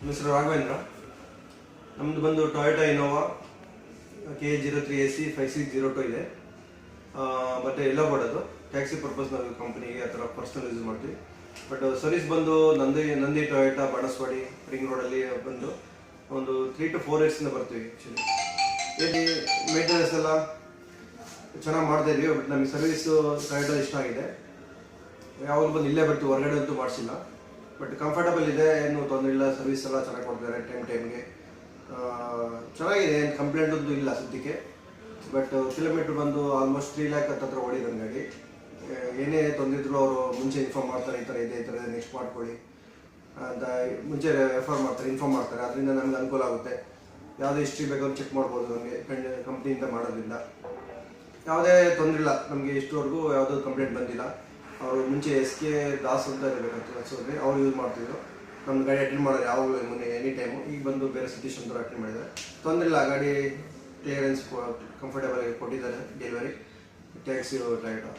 ಹೆಸರು ರಾಘವೇಂದ್ರ. ನಮ್ಮದು ಬಂದು ಟೊಯೋಟಾ ಇನೋವಾ KA03AC 5602 ಇದೆ. ಮತ್ತು ಎಲ್ಲ ಮಾಡೋದು ಟ್ಯಾಕ್ಸಿ ಪರ್ಪಸ್ ನಾವು ಕಂಪ್ನಿಗೆ ಆ ಥರ ಪರ್ಸ್ನಲ್ ಯೂಸ್ ಮಾಡ್ತೀವಿ. ಬಟ್ ಸರ್ವಿಸ್ ಬಂದು ನಂದಿ ಟೊಯೋಟಾ ಬಾಣಸ್ವಾಡಿ ರಿಂಗ್ ರೋಡಲ್ಲಿ ಬಂದು ಒಂದು 3 to 4 ಇಯರ್ಸಿಂದ ಬರ್ತೀವಿ. ಆ್ಯಕ್ಚುಲಿ ಇಲ್ಲಿ ಮೇಂಟೆನೆನ್ಸ್ ಎಲ್ಲ ಚೆನ್ನಾಗಿ ಮಾಡ್ತಾ ಇದ್ವಿ. ಬಟ್ ನಮಗೆ ಸರ್ವಿಸು ಟೊಯೋಟಾ ಇಷ್ಟ ಆಗಿದೆ. ಯಾವಾಗ ಬಂದು ಇಲ್ಲೇ ಬರ್ತೀವಿ, ಹೊರಗಡೆ ಅಂತೂ ಮಾಡಿಸಿಲ್ಲ. ಬಟ್ ಕಂಫರ್ಟಬಲ್ ಇದೆ, ಏನು ತೊಂದರೆ ಇಲ್ಲ. ಸರ್ವಿಸ್ ಎಲ್ಲ ಚೆನ್ನಾಗಿ ಕೊಡ್ತಾರೆ ಟೈಮ್ಗೆ. ಚೆನ್ನಾಗಿದೆ, ಏನು ಕಂಪ್ಲೇಂಟ್ ಅಂತೂ ಇಲ್ಲ ಸದ್ಯಕ್ಕೆ. ಬಟ್ ಕಿಲೋಮೀಟ್ರ್ ಬಂದು ಆಲ್ಮೋಸ್ಟ್ 3 lakh ಹತ್ತಿರ ಓಡಿದೆ ಗಾಡಿ. ಏನೇ ತೊಂದರೆ ಇದ್ರು ಅವರು ಮುಂಚೆ ಇನ್ಫಾರ್ಮ್ ಮಾಡ್ತಾರೆ, ಈ ಥರ ಇದೆ ನೆಕ್ಸ್ಟ್ ಮಾಡ್ಕೊಳ್ಳಿ ಅಂತ ಮುಂಚೆ ಇನ್ಫಾರ್ಮ್ ಮಾಡ್ತಾರೆ. ಅದರಿಂದ ನಮ್ಗೆ ಅನುಕೂಲ ಆಗುತ್ತೆ. ಯಾವುದೇ ಹಿಸ್ಟ್ರಿ ಬೇಕಾದ್ರೂ ಚೆಕ್ ಮಾಡ್ಬೋದು ನಮಗೆ ಕಂಪ್ನಿಯಿಂದ ಮಾಡೋದ್ರಿಂದ. ಯಾವುದೇ ತೊಂದರೆ ಇಲ್ಲ ನಮಗೆ. ಇಷ್ಟವರೆಗೂ ಯಾವುದೋ ಕಂಪ್ಲೇಂಟ್ ಬಂದಿಲ್ಲ. ಅವರು ಮುಂಚೆ SK ದಾಸ್ ಅಂತ ಇರಬೇಕಂತ ಅನ್ಸೋದ್ರೆ ಅವ್ರು ಯೂಸ್ ಮಾಡ್ತಿದ್ರು. ನಮ್ಮ ಗಾಡಿ ಅಟೆಂಡ್ ಮಾಡೋದು ಯಾವಾಗಲೂ ಮುನ್ನೆ ಎನಿ ಟೈಮು. ಈಗ ಬಂದು ಬೇರೆ ಸತೀಶ್ ಅಂತ ಅಟೆಂಡ್ ಮಾಡಿದ್ದಾರೆ. ತೊಂದರೆ ಇಲ್ಲ, ಗಾಡಿ ಕ್ಲಿಯರೆನ್ಸ್ ಕಂಫರ್ಟೇಬಲ್ ಆಗಿ ಕೊಟ್ಟಿದ್ದಾರೆ. Delivery taxi Toyota.